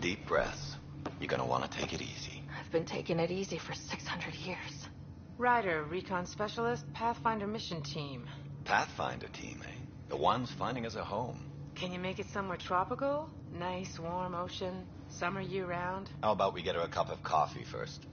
deep breaths. You're gonna want to take it easy. I've been taking it easy for 600 years. Ryder, Recon Specialist, Pathfinder Mission Team. Pathfinder team, eh? The ones finding us a home. Can you make it somewhere tropical? Nice, warm ocean, summer year-round? How about we get her a cup of coffee first?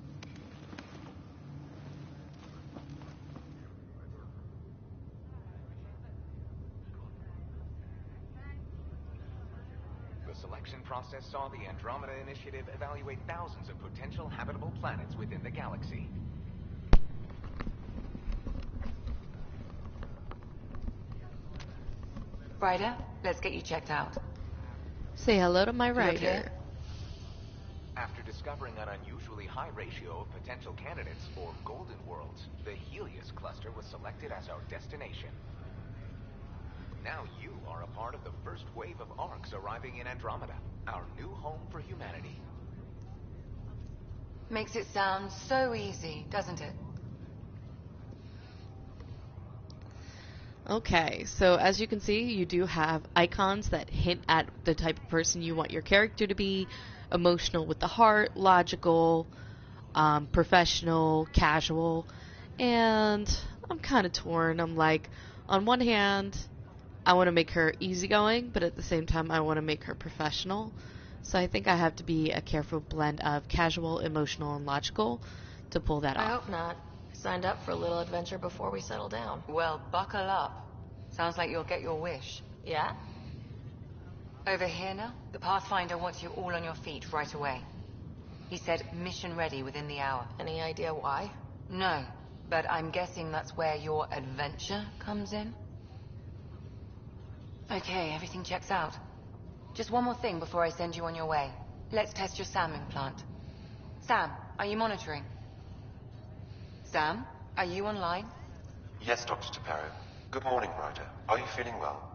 The selection process saw the Andromeda Initiative evaluate thousands of potential habitable planets within the galaxy. Ryder, let's get you checked out. Say hello to my Ryder. Okay? After discovering an unusually high ratio of potential candidates for golden worlds, the Helios cluster was selected as our destination. Now you are a part of the first wave of ARCs arriving in Andromeda, our new home for humanity. Makes it sound so easy, doesn't it? Okay, so as you can see, you do have icons that hint at the type of person you want your character to be. Emotional with the heart, logical, professional, casual, and I'm kind of torn. I'm like, on one hand, I want to make her easygoing, but at the same time, I want to make her professional. So I think I have to be a careful blend of casual, emotional, and logical to pull that off. I hope not. I signed up for a little adventure before we settle down. Well, buckle up. Sounds like you'll get your wish. Yeah? Over here now, the Pathfinder wants you all on your feet right away. He said mission ready within the hour. Any idea why? No, but I'm guessing that's where your adventure comes in. Okay, everything checks out. Just one more thing before I send you on your way. Let's test your SAM implant. Sam, are you monitoring? Sam, are you online? Yes, Dr. Taparo. Good morning, Ryder. Are you feeling well?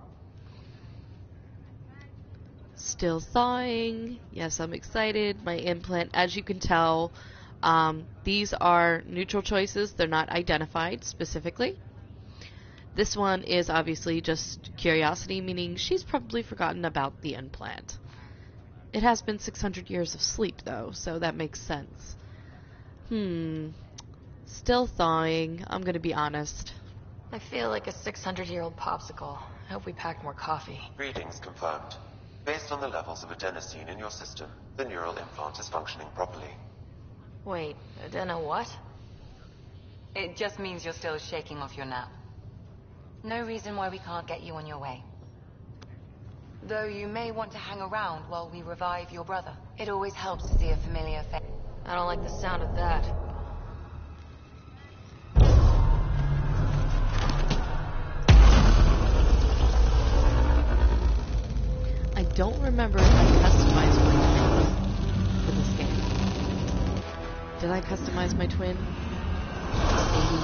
Still thawing. Yes, I'm excited. My implant, as you can tell, these are neutral choices. They're not identified specifically. This one is obviously just curiosity, meaning she's probably forgotten about the implant. It has been 600 years of sleep, though, so that makes sense. Still thawing. I'm going to be honest. I feel like a 600-year-old popsicle. I hope we packed more coffee. Readings confirmed. Based on the levels of adenosine in your system, the neural implant is functioning properly. Wait, adeno what? It just means you're still shaking off your nap. No reason why we can't get you on your way. Though you may want to hang around while we revive your brother. It always helps to see a familiar face. I don't like the sound of that. I don't remember if I customized my twin for this game. Did I customize my twin? Maybe.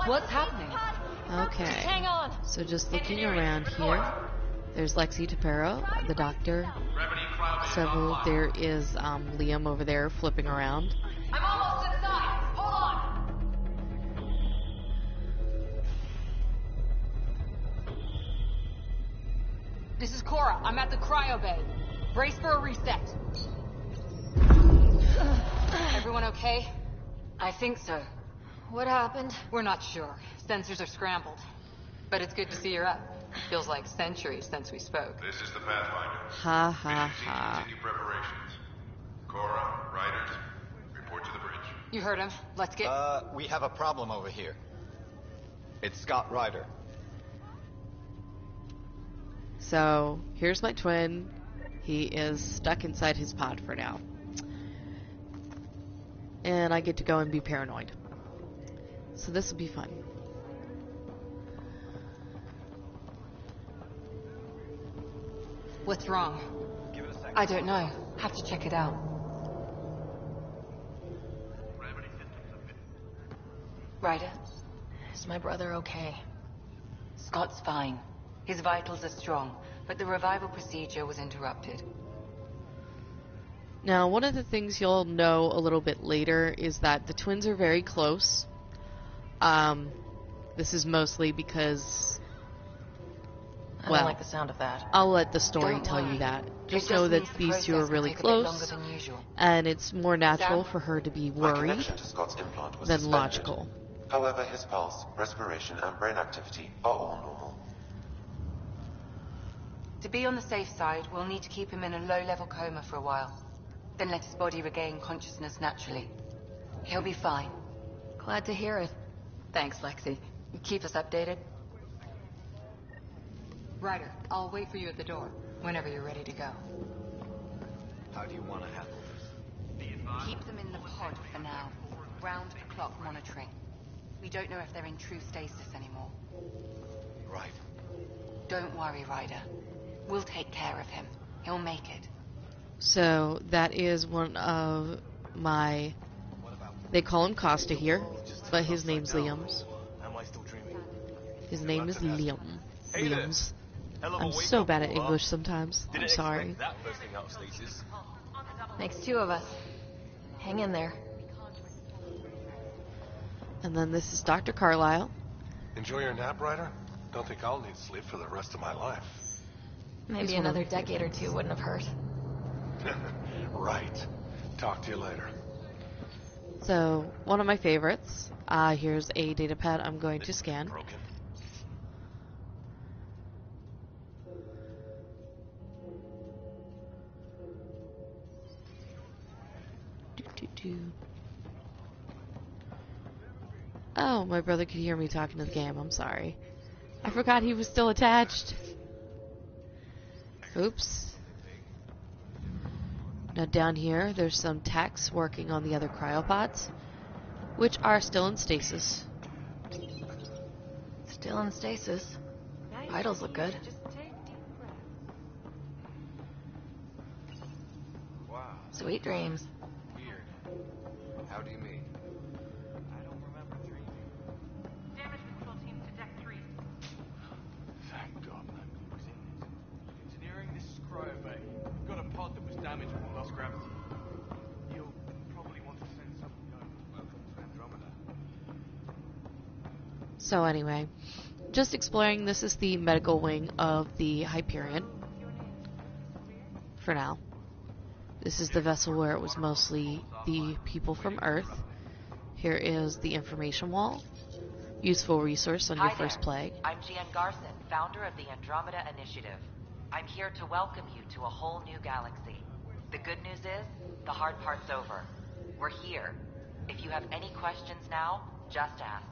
What's happening? Okay. Hang on. So just looking around here, there's Lexi Taparo, the doctor. Several. There is Liam over there flipping around. I'm almost inside. Hold on. This is Cora. I'm at the cryo bay. Brace for a reset. Everyone okay? I think so. What happened? We're not sure. Sensors are scrambled. But it's good to see you're up. Feels like centuries since we spoke. This is the Pathfinder. Ha ha ha. Continue preparations. Cora, Riders, report to the bridge. You heard him. Let's get... We have a problem over here. It's Scott Ryder. So, here's my twin. He is stuck inside his pod for now. And I get to go and be paranoid. So this will be fun. What's wrong? Give it a second. I don't know. Have to check it out. Ryder, Is my brother okay? Scott's fine. His vitals are strong, but the revival procedure was interrupted. Now, one of the things you'll know a little bit later is that the twins are very close. This is mostly because I don't like the sound of that. I'll let the story Don't tell you worry. that. It Just know that means the these two are process will really take a bit longer close, than usual. and it's more natural Sam? for her to be My worried connection to Scott's implant was than suspended. logical. However, his pulse, respiration, and brain activity are all normal. To be on the safe side, we'll need to keep him in a low-level coma for a while. Then let his body regain consciousness naturally. He'll be fine. Glad to hear it. Thanks, Lexi. Keep us updated. Ryder, I'll wait for you at the door, whenever you're ready to go. How do you want to handle this? Keep them in the pod for now. Round-the-clock monitoring. We don't know if they're in true stasis anymore. Right. Don't worry, Ryder. We'll take care of him. He'll make it. So that is one of my... They call him Costa here, but his name's Liam's. Am I still dreaming? His name is Liam. Hey there. Liam's. Hell of a I'm wake so up bad at call, huh? English sometimes. Didn't I'm sorry. expect that first thing out of stasis. Makes two of us. Hang in there. And then this is Dr. Carlisle. Enjoy your nap, Ryder? Don't think I'll need sleep for the rest of my life. Maybe He's one of another my decade or two wouldn't have hurt. Right. Talk to you later. So, one of my favorites. Here's a data pad I'm going to scan. Broken. Oh, my brother could hear me talking to the game. I'm sorry. I forgot he was still attached. Oops. Now down here, there's some techs working on the other cryopods, which are still in stasis. Still in stasis. Vitals look good. Just take deep breaths. Wow. Sweet dreams. Weird. How do you mean? I don't remember dreaming. Damage control team to deck 3. Thank God. Who's in this? Engineering, this is Cryo Bay. We've got a pod that was damaged when we lost gravity. You'll probably want to send something over. Welcome to Andromeda. So anyway, just exploring. This is the medical wing of the Hyperion. For now. This is the vessel where it was mostly the people from Earth. Here is the information wall. Useful resource on your first play. I'm Gian Garson, founder of the Andromeda Initiative. I'm here to welcome you to a whole new galaxy. The good news is, the hard part's over. We're here. If you have any questions now, just ask.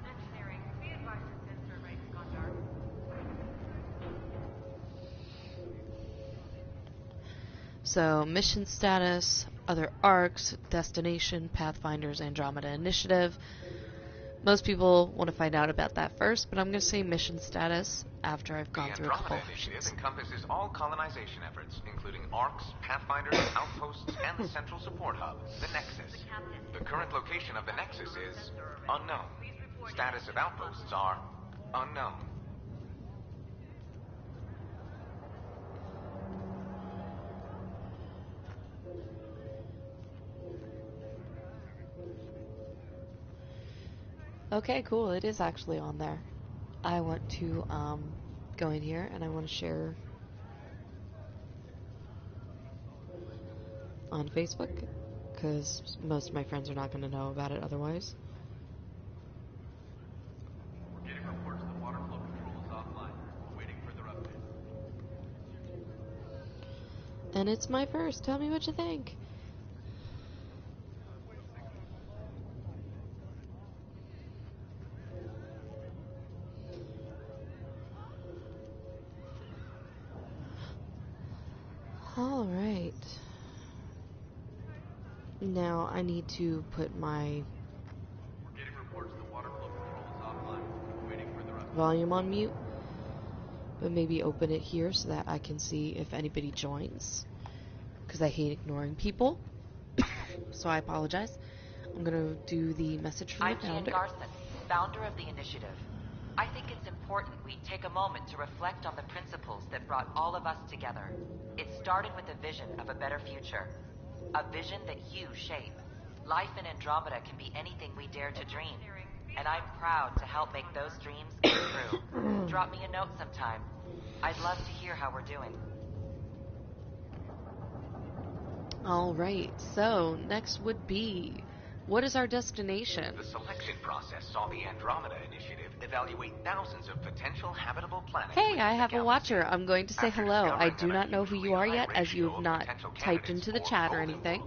Engineering, be advised your sensor array has gone dark. So, mission status, other arcs, destination, Pathfinder's Andromeda Initiative. Most people want to find out about that first, but I'm going to say mission status after I've gone through a couple The of Andromeda missions. Initiative encompasses all colonization efforts, including ARCs, Pathfinders, outposts, and the central support hub, the Nexus. The current location of the Nexus is unknown. Status of outposts are unknown. Okay, cool. It is actually on there. I want to go in here and I want to share on Facebook because most of my friends are not going to know about it otherwise. We're getting reports the water flow control is offline. We're waiting for their update. And it's my first. Tell me what you think. Alright. Now I need to put my We're getting reports the water flow control is offline. We're waiting for their update. volume on mute, but maybe open it here so that I can see if anybody joins, because I hate ignoring people. So I apologize. I'm gonna do the message from I'm the Gian founder. Garson, founder of the initiative. I think it's important we take a moment to reflect on the principles that brought all of us together. It started with a vision of a better future. A vision that you shape. Life in Andromeda can be anything we dare to dream. and I'm proud to help make those dreams come true. Drop me a note sometime. I'd love to hear how we're doing. Alright, so next would be, what is our destination? The selection process saw the Andromeda Initiative evaluate thousands of potential habitable planets. Hey, I have a watcher. I'm going to say hello. I do not know who you are yet, as you have not typed into the chat or anything.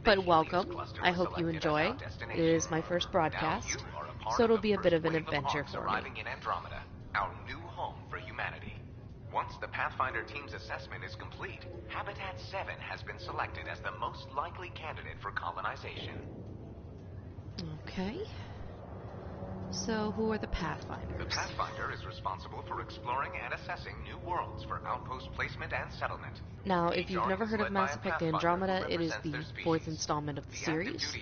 But welcome. I hope you enjoy. It is my first broadcast, so it'll be a bit of an adventure for me. Arriving in Andromeda, our new home for humanity. Once the Pathfinder team's assessment is complete, Habitat 7 has been selected as the most likely candidate for colonization. Okay. So, who are the Pathfinders? The Pathfinder is responsible for exploring and assessing new worlds for outpost placement and settlement. Now, if you've never heard of Mass Effect Andromeda, it is the fourth installment of the series.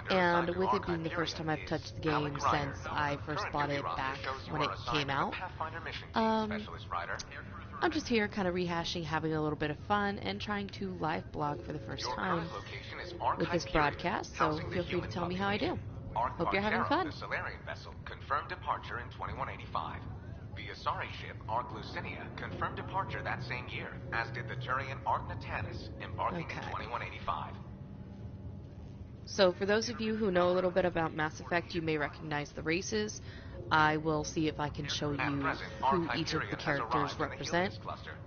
And with it being the first time I've touched the game since I first bought it back when it came out, I'm just here kind of rehashing, having a little bit of fun, and trying to live blog for the first time with this broadcast, so feel free to tell me how I do. Hope you're having fun. The Solarian vessel confirmed departure in 2185. The Asari ship, Ark Lucinia, confirmed departure that same year, as did the Turian Ark Natanis, embarking in 2185. So for those of you who know a little bit about Mass Effect, you may recognize the races. I will see if I can show you who each of the characters represent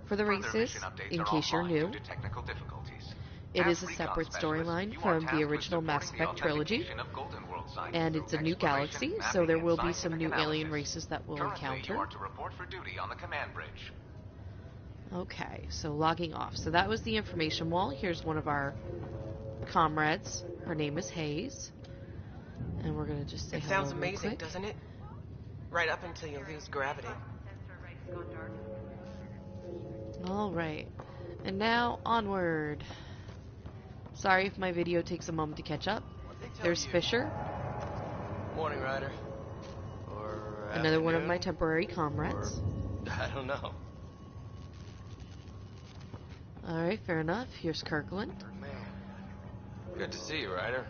for the races, in case you're new. It is a separate storyline from the original Mass Effect trilogy, and it's a new galaxy, so there will be some new alien races that we'll encounter. Okay, so logging off. So that was the information wall. Here's one of our comrades. Her name is Hayes. And we're going to just say hello. It sounds amazing, doesn't it? Right up until you lose gravity. Alright. And now, onward. Sorry if my video takes a moment to catch up. There's Fisher. Morning, Ryder. Or another one of my temporary comrades. I don't know. Alright, fair enough. Here's Kirkland. Man. Good to see you, Ryder.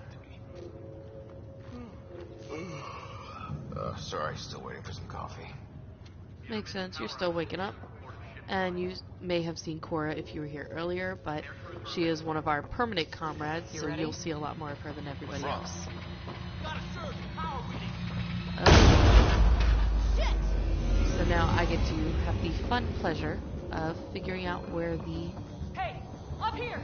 Sorry, still waiting for some coffee. Makes sense. You're still waking up. And you may have seen Cora if you were here earlier, but she is one of our permanent comrades, so you'll see a lot more of her than everybody else. So now I get to have the fun pleasure of figuring out where the... Hey! Up here!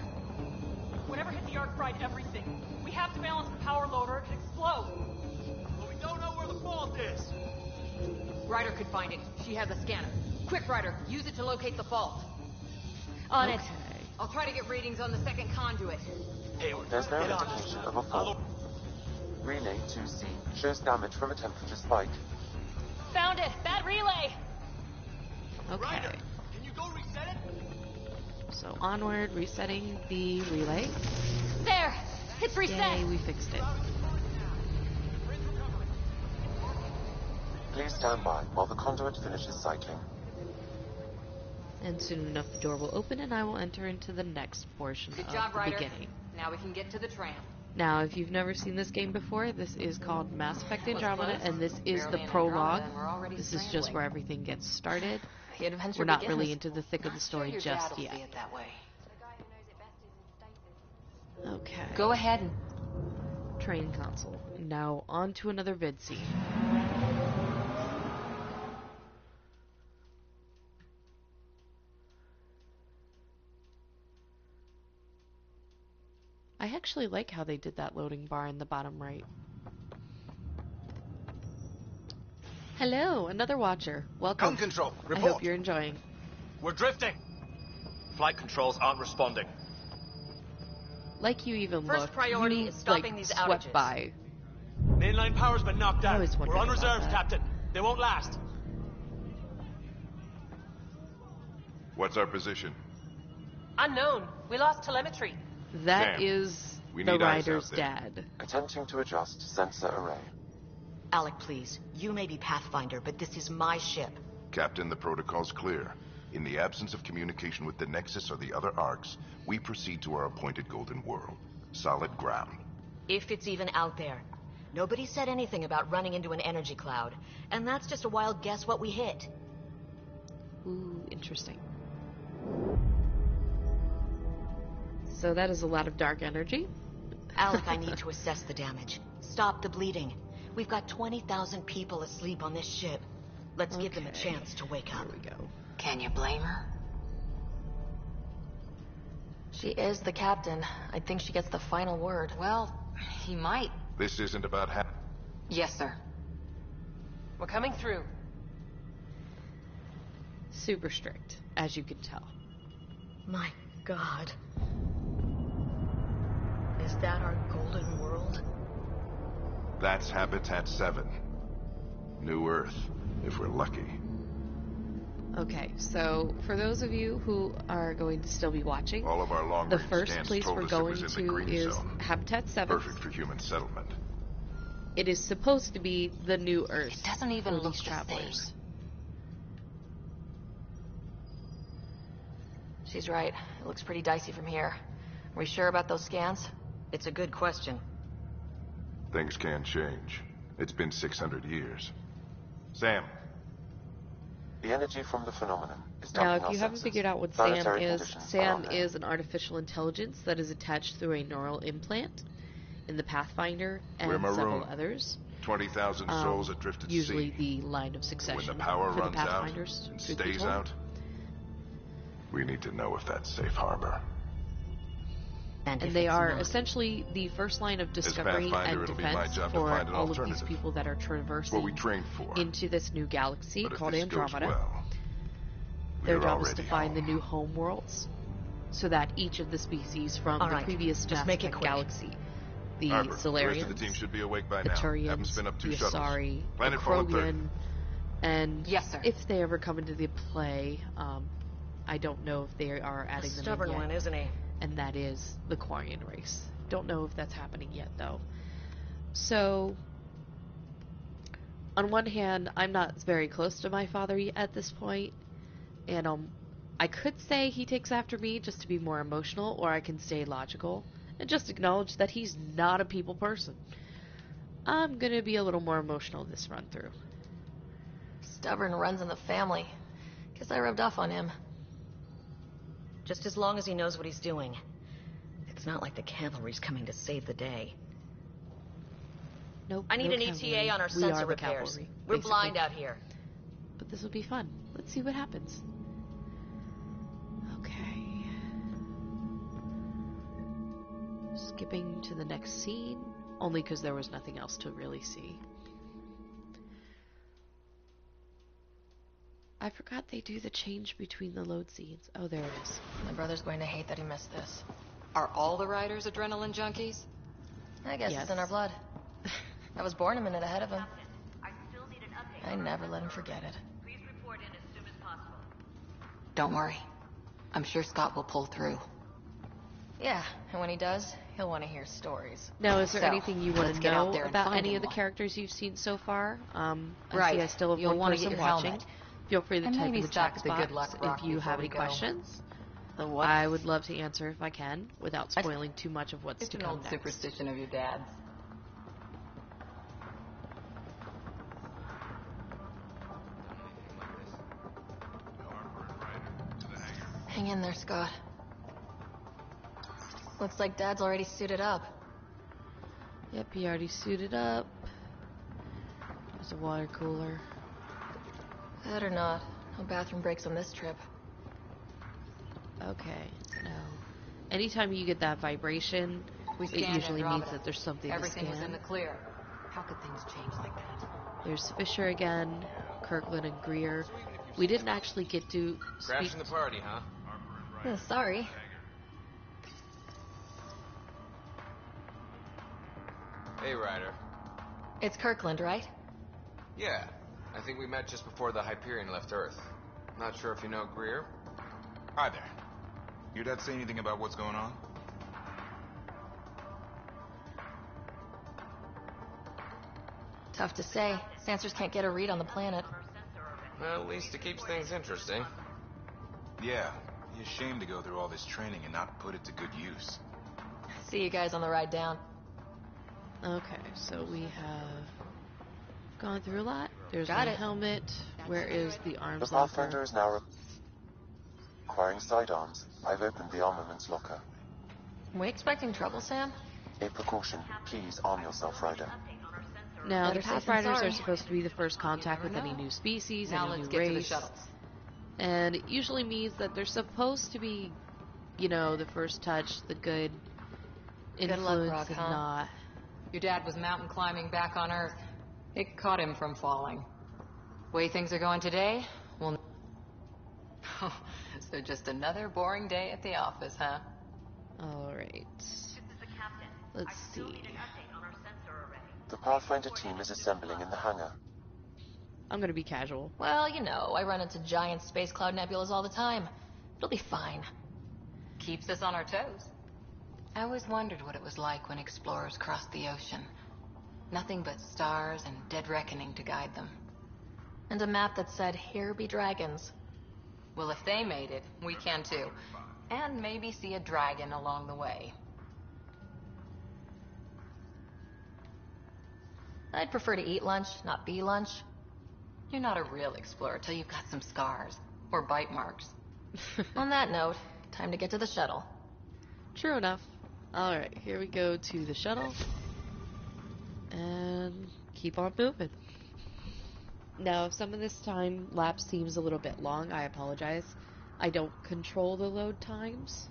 Whatever hit the arc fried everything. We have to balance the power load or it could explode. But we don't know where the fault is. Ryder could find it. She has a scanner. Quick, Ryder, use it to locate the fault. On it. I'll try to get readings on the second conduit. There's no indication of a fault. Relay 2C shows damage from attempted spike. Found it! Bad relay! Okay. Ryder, can you go reset it? So onward, resetting the relay. There! It's reset! Yay, we fixed it. Please stand by while the conduit finishes cycling. And soon enough the door will open and I will enter into the next portion Good of job, the Ryder. beginning. Now we can get to the tram. Now, if you've never seen this game before, this is called Mass Effect Andromeda, and this is the prologue. This is just where everything gets started. We're not really into the thick of the story just yet. Okay. Go ahead and... Train console. Now, on to another vid scene. I actually like how they did that loading bar in the bottom right. Hello, another watcher. Welcome. Gun control, I report. hope you're enjoying. We're drifting. Flight controls aren't responding. Like you even First look. priority you, is stopping like, these swept outages. by. Mainline power's been knocked I out. always wondered We're on about reserves, that. Captain. They won't last. What's our position? Unknown. We lost telemetry. That Damn. is We the need eyes rider's out there. dad. Attempting to adjust sensor array. Alec, please. You may be Pathfinder, but this is my ship. Captain, the protocol's clear. In the absence of communication with the Nexus or the other arcs, we proceed to our appointed Golden World. Solid ground. If it's even out there. Nobody said anything about running into an energy cloud. And that's just a wild guess what we hit. Ooh, interesting. So that is a lot of dark energy. Alec, I need to assess the damage. Stop the bleeding. We've got 20,000 people asleep on this ship. Let's give them a chance to wake up. Here we go. Can you blame her? She is the captain. I think she gets the final word. Well, he might. This isn't about Yes, sir. We're coming through. Super strict, as you can tell. My God. Is that our golden world? That's Habitat 7. New Earth, if we're lucky. Okay, so for those of you who are going to still be watching, all of our long the first place we're going to to is Habitat 7. Perfect for human settlement. It is supposed to be the new Earth. It doesn't even look the travelers. same. She's right. It looks pretty dicey from here. Are we sure about those scans? It's a good question. Things can change. It's been 600 years. Sam. The energy from the phenomenon is Now, dumping if you our haven't senses. figured out what Planetary SAM is, conditions are SAM unknown. is an artificial intelligence that is attached through a neural implant in the Pathfinder and several others. 20,000 souls adrift at usually sea. the line of succession When the power for runs the out Pathfinders. and truth be stays told. out, we need to know if that's safe harbor. And they are essentially the first line of discovery Pathfinder, and it'll be my defense job to for find an all of these alternative. people that are What we traversing trained for. into this new galaxy But if called this goes Andromeda. well, Their we're job is to already find the home. new home worlds, so that each of the species from All the right, previous just Mass make it Effect quick. galaxy, the Harper, the rest Solarians, of the team should be awake by the now. Have them Turians, spin up 2 the shuttles. Asari, the Planet Fallen 30. Krogan, and Yes, sir. if they ever come into the play, I don't know if they are adding them in Stubborn yet, one, isn't he? and that is the Quarian race. Don't know if that's happening yet, though. So, on one hand, I'm not very close to my father at this point, and I could say he takes after me just to be more emotional, or I can stay logical and just acknowledge that he's not a people person. I'm gonna be a little more emotional this run through. Stubborn runs in the family. Guess I rubbed off on him. Just as long as he knows what he's doing. It's not like the cavalry's coming to save the day. Nope. I need no an cavalry. ETA on our We sensor are the repairs. cavalry, We're basically. blind out here. But this will be fun. Let's see what happens. Okay. Skipping to the next scene, only because there was nothing else to really see. I forgot they do the change between the load scenes. Oh, there it is. My brother's going to hate that he missed this. Are all the riders adrenaline junkies? I guess Yes. it's in our blood. I was born a minute ahead of him. I never let him forget it. Don't worry. I'm sure Scott will pull through. Yeah, and when he does, he'll want to hear stories. Now, is there So, anything you want let's to get out know there and about find any him of the more. characters you've seen so far? I Right. see I still have You'll one wanna person get your watching. helmet. Feel free to And type in maybe the chat stock the good box luck rock if you before have we any go. questions. The what? I would love to answer if I can, without spoiling too much of what's It's to an come old next. superstition of your dad's. Hang in there, Scott. Looks like Dad's already suited up. Yep, he already suited up. There's a water cooler. Better not. No bathroom breaks on this trip. Okay, no. Anytime you get that vibration, We it scanned usually means Andromeda. that there's something Everything to was in scan. the clear. How could things change like that? There's Fisher again, Kirkland and Greer. We didn't actually get to speak. Crashing the party, huh? Sorry. Hey, Ryder. It's Kirkland, right? Yeah, I think we met just before the Hyperion left Earth. Not sure if you know Greer. Hi there. Your dad say anything about what's going on? Tough to say. Sensors can't get a read on the planet. Well, at least it keeps things interesting. Yeah, be ashamed to go through all this training and not put it to good use. See you guys on the ride down. Okay, so we have gone through a lot. There's Got my it. helmet. Where is the The arms Pathfinder locker? is now requiring sidearms. I've opened the armaments locker. We expecting trouble, Sam? A precaution. Please arm yourself, Ryder. Now, Better the safe than Pathfinders sorry. are supposed to be the first contact with any new species, Now any let's new get to the race. shuttles. And it usually means that they're supposed to be, you know, the first touch, the good Good influence, luck, Rock, and huh? not. Your dad was mountain climbing back on Earth. It caught him from falling. Way things are going today, well... So just another boring day at the office, huh? Alright. Let's see. The Pathfinder team is assembling in the hangar. I'm gonna be casual. Well, you know, I run into giant space cloud nebulas all the time. It'll be fine. Keeps us on our toes. I always wondered what it was like when explorers crossed the ocean. Nothing but stars and dead reckoning to guide them. And a map that said, "Here be dragons." Well, if they made it, we can too. And maybe see a dragon along the way. I'd prefer to eat lunch, not be lunch. You're not a real explorer till you've got some scars. Or bite marks. On that note, time to get to the shuttle. True enough. Alright, here we go to the shuttle. And keep on moving. Now, if some of this time lapse seems a little bit long, I apologize. I don't control the load times.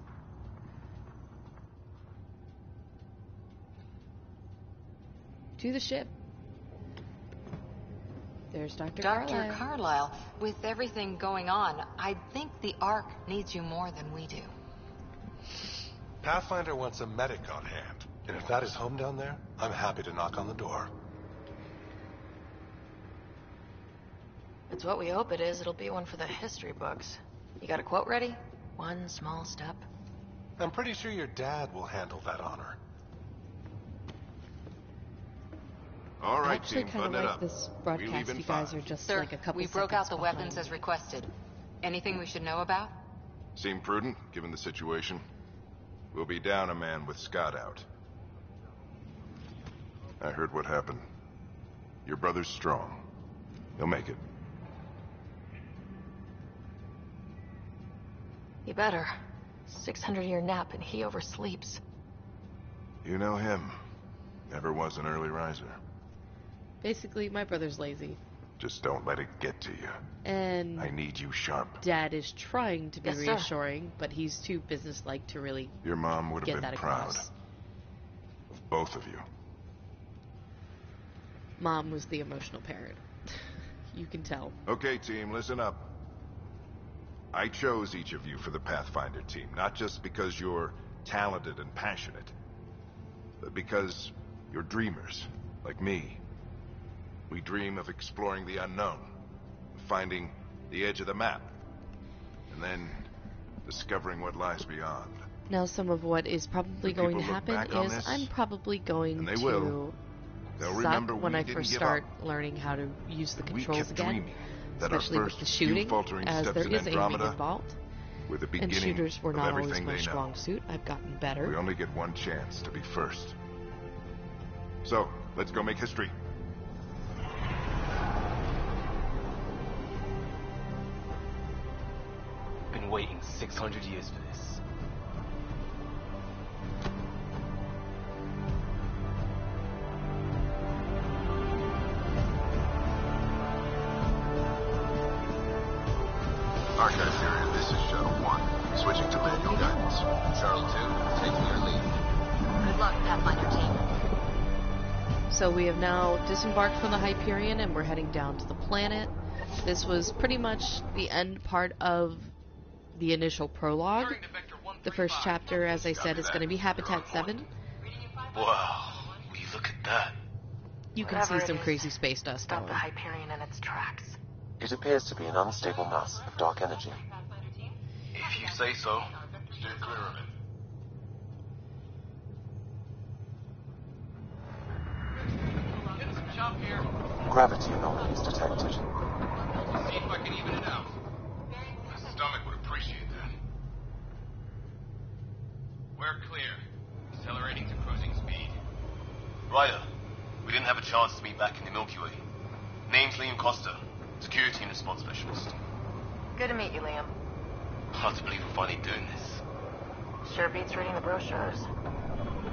To the ship. There's Dr. Carlisle. Carlisle, with everything going on, I think the Ark needs you more than we do. Pathfinder wants a medic on hand, and if that is home down there, I'm happy to knock on the door. It's what we hope it is. It'll be one for the history books. You got a quote ready? One small step. I'm pretty sure your dad will handle that honor. All I right, actually team, kind of button it like up. this We broadcast. leave in You guys 5. are just Sir, like a couple we broke out the seconds weapons behind. as requested. Anything we should know about? Seem prudent, given the situation. We'll be down a man with Scott out. I heard what happened. Your brother's strong. He'll make it. You better. 600-year nap and he oversleeps. You know him. Never was an early riser. Basically, my brother's lazy. Just don't let it get to you. And I need you sharp. Dad is trying to be Yes, sir. reassuring, but he's too businesslike to really Your mom would get have been that proud across. of both of you. Mom was the emotional parent. You can tell. Okay, team, listen up. I chose each of you for the Pathfinder team, not just because you're talented and passionate, but because you're dreamers, like me. We dream of exploring the unknown, of finding the edge of the map, and then discovering what lies beyond. Now, some of what is probably When going to people look happen back on is this, I'm probably going and they to will, they'll suck remember when we I didn't first give start up. learning how to use the We controls kept again, dreaming that our especially with first the few shooting, faltering as steps there in is aiming Andromeda involved. were the And beginning shooters were of not always everything my they know. strong suit. I've gotten better. We only get one chance to be first. So, let's go make history. Been waiting 600 years for this. Archive period, this is Shuttle 1. Switching to manual guidance. Shuttle 2, taking your lead. Good luck, Pathfinder team. So we have now disembarked from the Hyperion and we're heading down to the planet. This was pretty much the end part of the initial prologue. The first chapter, as I said, is going to be Habitat 7. Wow, will you look at that? You can Whatever see it some is, crazy space dust Stop going. the Hyperion in its tracks. It appears to be an unstable mass of dark energy. If you say so. Steer clear of it. Getting some chop here. Gravity anomalies detected. See if I can even it out. My stomach would appreciate that. We're clear. Accelerating to cruising speed. Ryder, chance to meet back in the Milky Way. Name's Liam Costa, Security and Response Specialist. Good to meet you, Liam. Hard to believe we're finally doing this. Sure beats reading the brochures.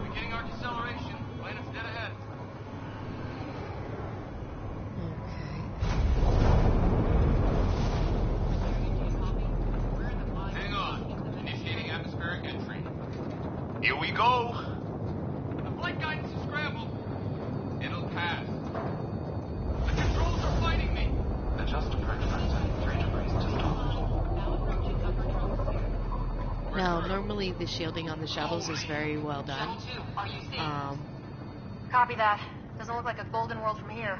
Beginning our deceleration. Planet's dead ahead. Hang on. Initiating atmospheric entry. Here we go. The flight guidance is scrambled. It'll pass. The controls are fighting me. Adjust approach factor 3 degrees to start. Now, normally the shielding on the shuttles is very well done. Copy that. Doesn't look like a golden world from here.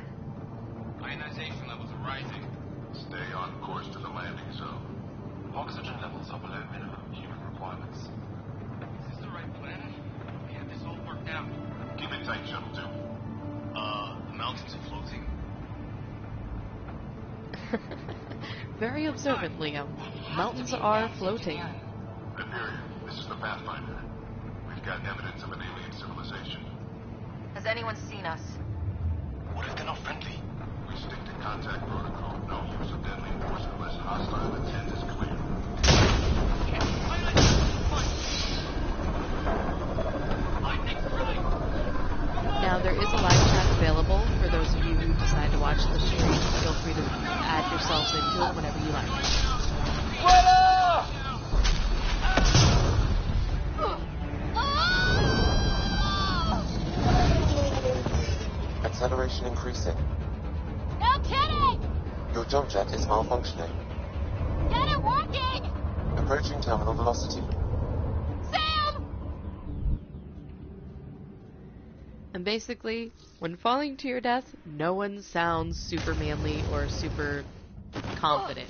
Ionization levels are rising. Stay on course to the landing zone. Oxygen levels are below minimum human requirements. Is this the right planet? We have this all worked out. Keep it tight, Shuttle 2. The mountains are floating. Very observant, Liam. Mountains are floating. Hyperion, this is the Pathfinder. We've got evidence of an alien civilization. Has anyone seen us? What if they're not friendly? We stick to contact protocol. No use of deadly force unless hostile intent is clear. Now, there is a live chat available for those of you who decide to watch the stream. Feel free to add yourselves into it whenever you like. Acceleration increasing. No kidding! Your jump jet is malfunctioning. Get it working! Approaching terminal velocity. Sam! And basically, when falling to your death, no one sounds super manly or super confident.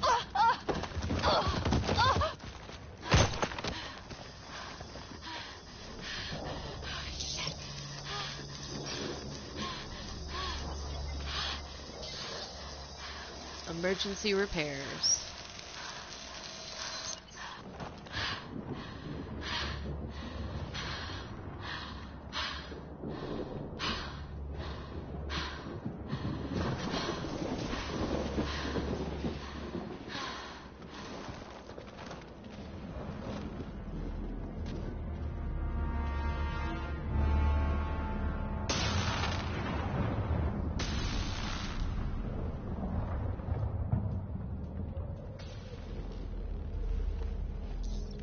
Emergency repairs.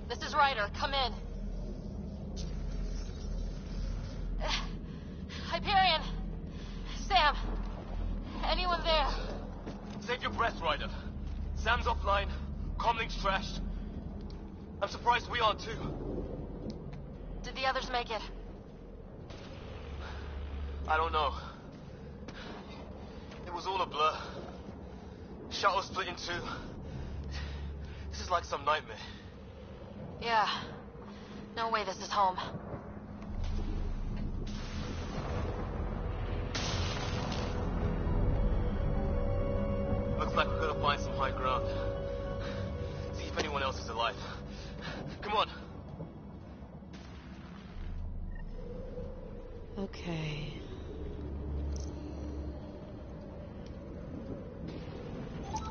This is Ryder. Come in. Hyperion! Sam! Anyone there? Save your breath, Ryder. Sam's offline. Comlink's trashed. I'm surprised we aren't too. Did the others make it? I don't know. It was all a blur. Shuttle split in two. This is like some nightmare. Yeah. No way this is home. Looks like we're gonna find some high ground. See if anyone else is alive. Come on. Okay.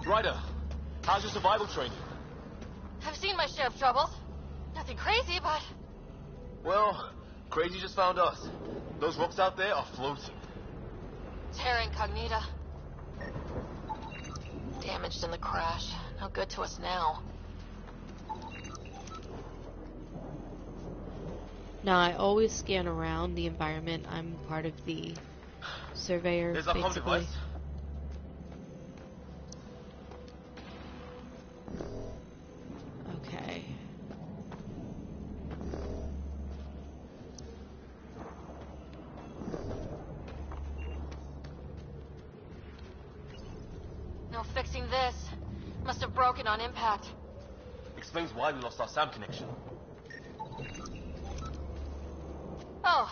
Ryder, how's your survival training? I've seen my share of troubles. Nothing crazy, but... Well, crazy just found us. Those rocks out there are floating. Terra Incognita. Damaged in the crash. No good to us now. Now, I always scan around the environment. I'm part of the surveyor, There's our home basically. device. Okay. No fixing this. Must have broken on impact. Explains why we lost our SAM connection. Oh,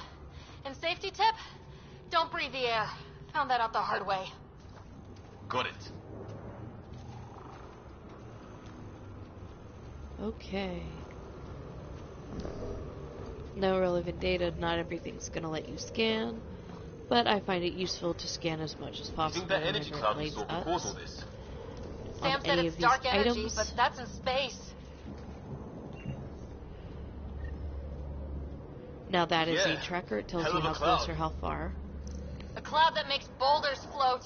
and safety tip? Don't breathe the air. Found that out the hard way. Got it. Okay. No relevant data. Not everything's gonna let you scan. but I find it useful to scan as much as You possible think that energy whenever cloud it we lights saw could up. cause all this? Sam On said any it's of these dark energy, items. but that's in space. Now that is Yeah, a tracker. It tells hell you of a how cloud. close or how far. A cloud that makes boulders float.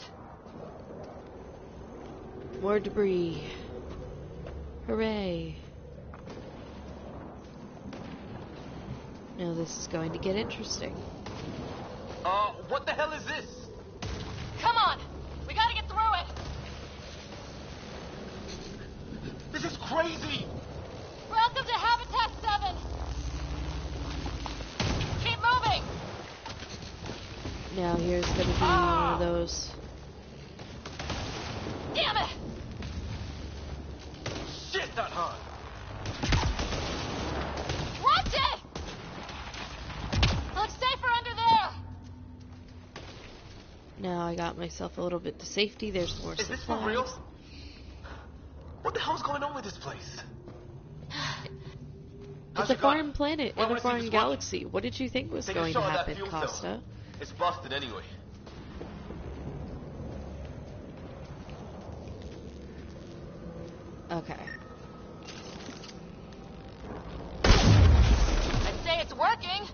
More debris. Hooray. Now this is going to get interesting. What the hell is this? Come on! We gotta get through it! This is crazy! Welcome to Habitat 7. Keep moving! Now here's going to be one of those. Damn it! Shit, that hurt! Watch it! Looks safer under there. Now I got myself a little bit to safety. There's more Is supplies. this for real? What the hell's going on with this place? It's a foreign planet in a foreign galaxy. What did you think was Take a going to shot at that happen, fuel cell. Costa? It's busted anyway. Okay. I'd say it's working.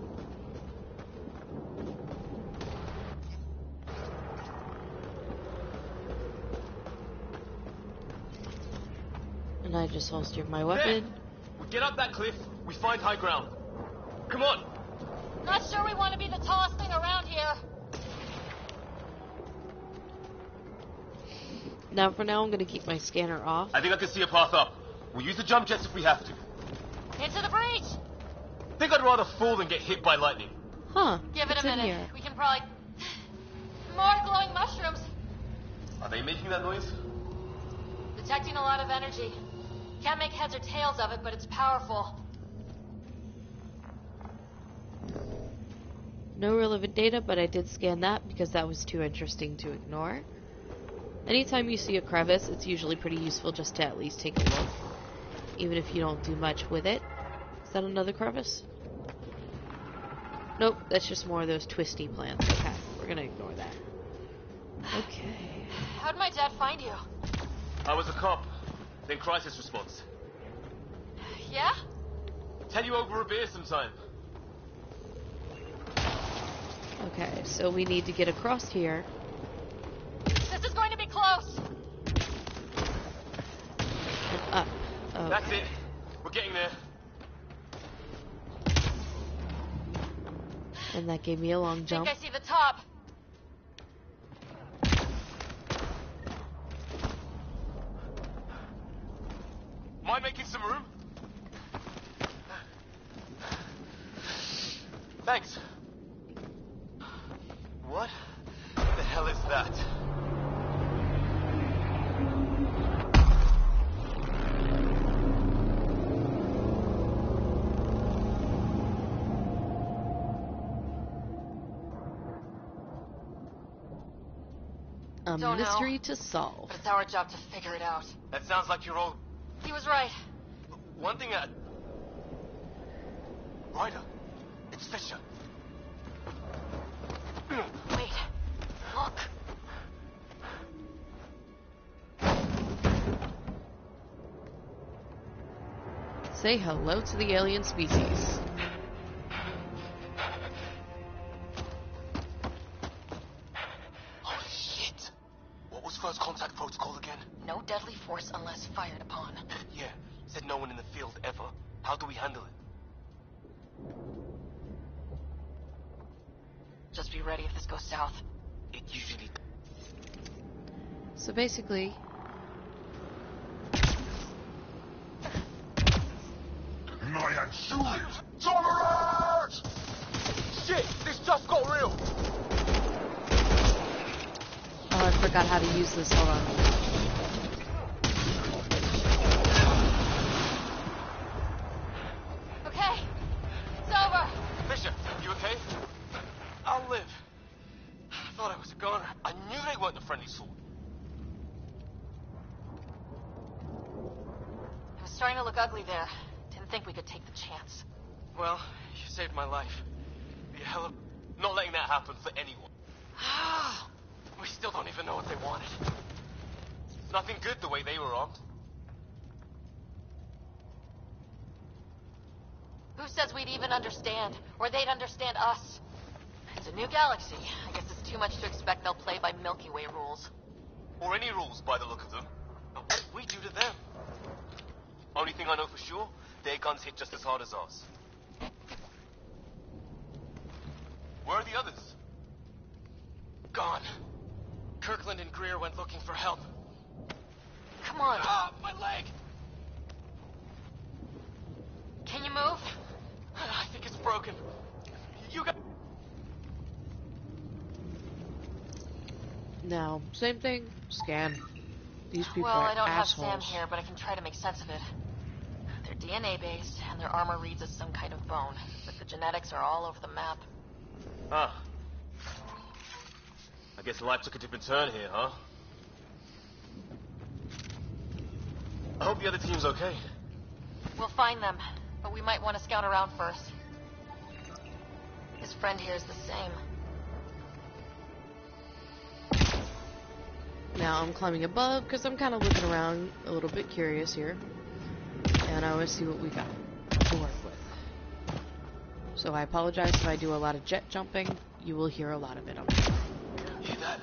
And I just holstered my weapon. There. We get up that cliff, we find high ground. Come on! Not sure we want to be the tallest thing around here. Now for now I'm going to keep my scanner off. I think I can see a path up. We'll use the jump jets if we have to. Into the breach. Think I'd rather fall than get hit by lightning. Huh. Give it what's a in minute. here? We can probably... More glowing mushrooms. Are they making that noise? Detecting a lot of energy. Can't make heads or tails of it, but it's powerful. No relevant data, but I did scan that because that was too interesting to ignore. Anytime you see a crevice, it's usually pretty useful just to at least take a look, even if you don't do much with it. Is that another crevice? Nope, that's just more of those twisty plants. Okay, we're gonna ignore that. Okay. How'd my dad find you? I was a cop, then crisis response. Yeah? Tell you over a beer sometime. Okay, so we need to get across here. This is going to be close. And up. Okay. That's it. We're getting there. And that gave me a long jump. I think I see the top. Mind making some room? Thanks. What the hell is that? A Don't mystery know. to solve. But it's our job to figure it out. That sounds like you're all... He was right. One thing I... Ryder, it's Fisher. Wait. Look. Say hello to the alien species. Holy shit! What was first contact protocol again? No deadly force unless fired upon. Yeah, said no one in the field ever. How do we handle it? Just be ready if this goes south. It usually... So basically, Shit! This just got real! oh, I forgot how to use this. Hold on. Okay. It's over. Fisher, you okay? I'll live. I thought I was a goner. I knew they weren't the friendly sort. It was starting to look ugly there. Didn't think we could take the chance. Well, you saved my life. Be a hell of... Not letting that happen for anyone. We still don't even know what they wanted. Nothing good the way they were armed. Who says we'd even understand? Or they'd understand us? It's a new galaxy. I guess it's too much to expect they'll play by Milky Way rules. Or any rules by the look of them. But what did we do to them? Only thing I know for sure, their guns hit just as hard as ours. Where are the others? Gone. Kirkland and Greer went looking for help. Come on. Ah, my leg! Can you move? I think it's broken. You got... Now, same thing. Scan. These people Well, are I don't assholes. have Sam here, but I can try to make sense of it. They're DNA-based, and their armor reads as some kind of bone. But the genetics are all over the map. Ah. I guess life took a different turn here, huh? I hope the other team's okay. We'll find them, but we might want to scout around first. His friend here is the same. Now I'm climbing above because I'm kind of looking around a little bit curious here. And I want to see what we got to work with. So I apologize if I do a lot of jet jumping. You will hear a lot of it. Hear that?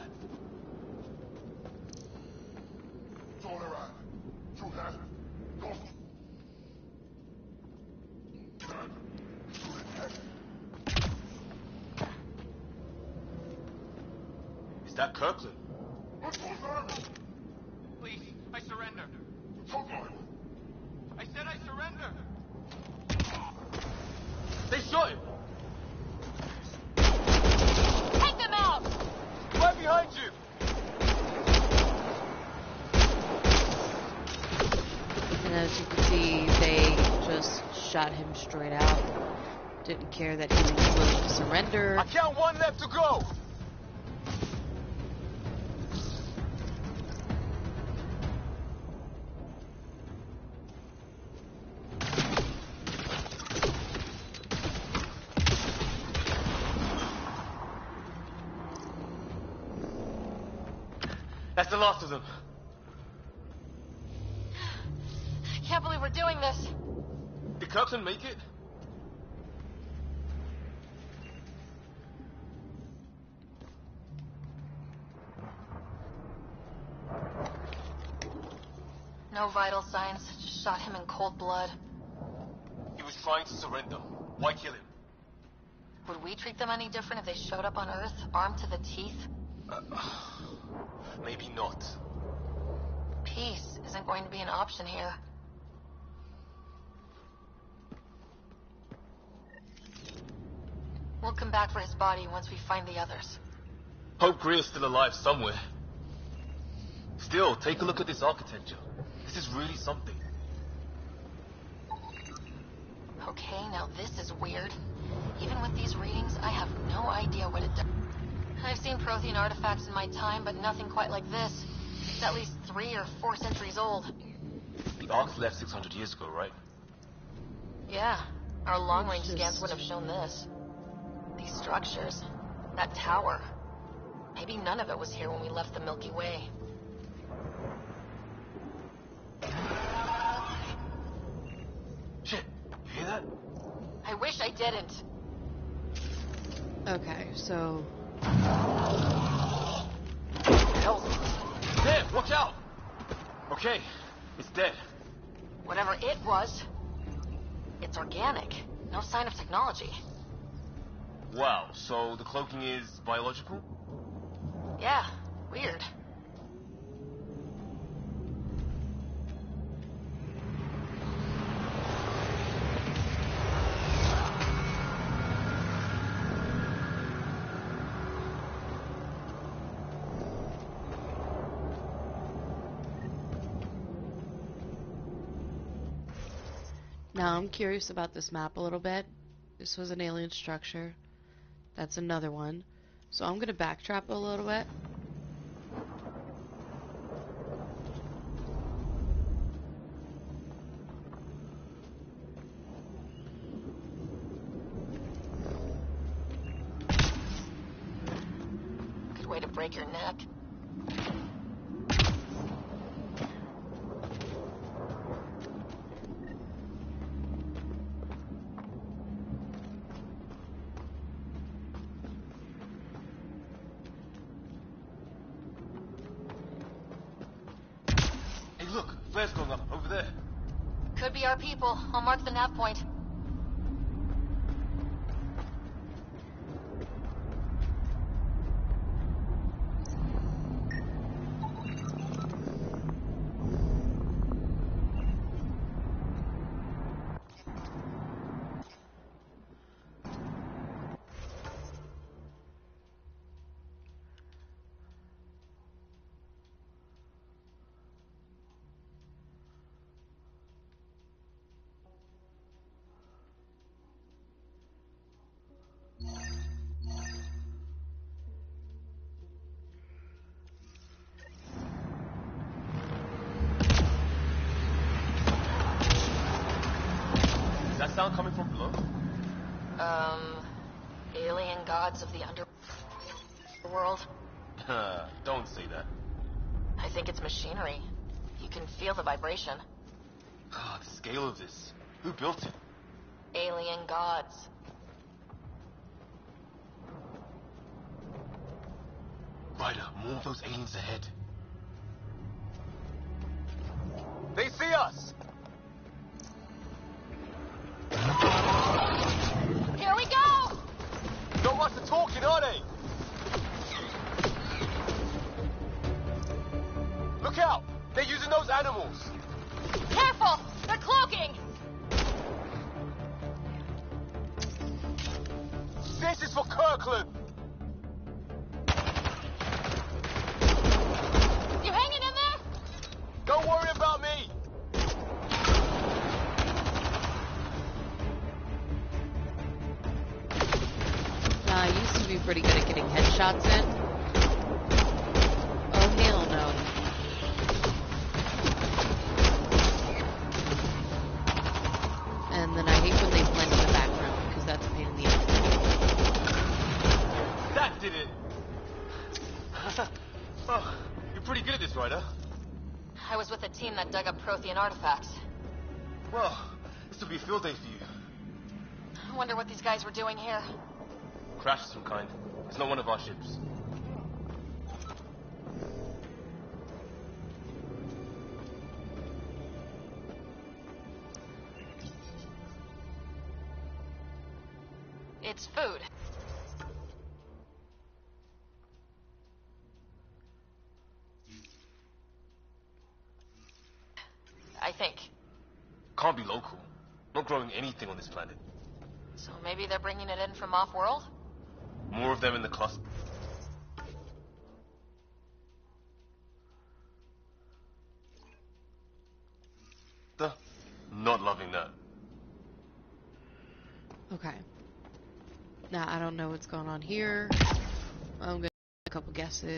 Is that Kirkland? Please, I surrender. I said I surrender. They shot him! Take them out! Right behind you! And as you can see, they just shot him straight out. Didn't care that he was willing to surrender. I count one left to go! That's the last of them. I can't believe we're doing this. Did Kirkland make it? No vital signs. Just shot him in cold blood. He was trying to surrender. Why kill him? Would we treat them any different if they showed up on Earth, armed to the teeth? Maybe not. Peace isn't going to be an option here. We'll come back for his body once we find the others. Hope Greer's still alive somewhere. Still, take a look at this architecture. This is really something. Okay, now this is weird. Even with these readings, I have no idea what it does. I've seen Prothean artifacts in my time, but nothing quite like this. It's at least 3 or 4 centuries old. The Ark's left 600 years ago, right? Yeah, our long-range scans would have shown this. These structures, that tower. Maybe none of it was here when we left the Milky Way. Shit, you hear that? I wish I didn't. Okay, so... Hell, there, watch out! Okay, it's dead. Whatever it was, it's organic. No sign of technology. Wow, so the cloaking is biological? Yeah, weird. Now I'm curious about this map a little bit. This was an alien structure. That's another one. So I'm gonna backtrack a little bit. break your neck. Hey, look, flare's going up over there. Could be our people. I'll mark the nav point. Is that sound coming from below? Alien gods of the underworld. Don't say that. I think it's machinery. You can feel the vibration. God, the scale of this. Who built it? Alien gods. Ryder, more of those aliens ahead. They see us! Here we go! Not much to talking, are they? Look out! They're using those animals! Careful! They're cloaking! This is for Kirkland! You hanging in there? Don't worry about me! I used to be pretty good at getting headshots in. Oh, hell no. And then I hate when they blend in the background, because that's a pain in the ass. That did it! Oh, you're pretty good at this, Ryder. I was with a team that dug up Prothean artifacts. Well, this will be a field day for you. I wonder what these guys were doing here. Crash of some kind. It's not one of our ships. It's food. I think. Can't be local. Not growing anything on this planet. So maybe they're bringing it in from off-world? More of them in the cluster. Not loving that. Okay. Now, I don't know what's going on here. I'm going to make a couple guesses.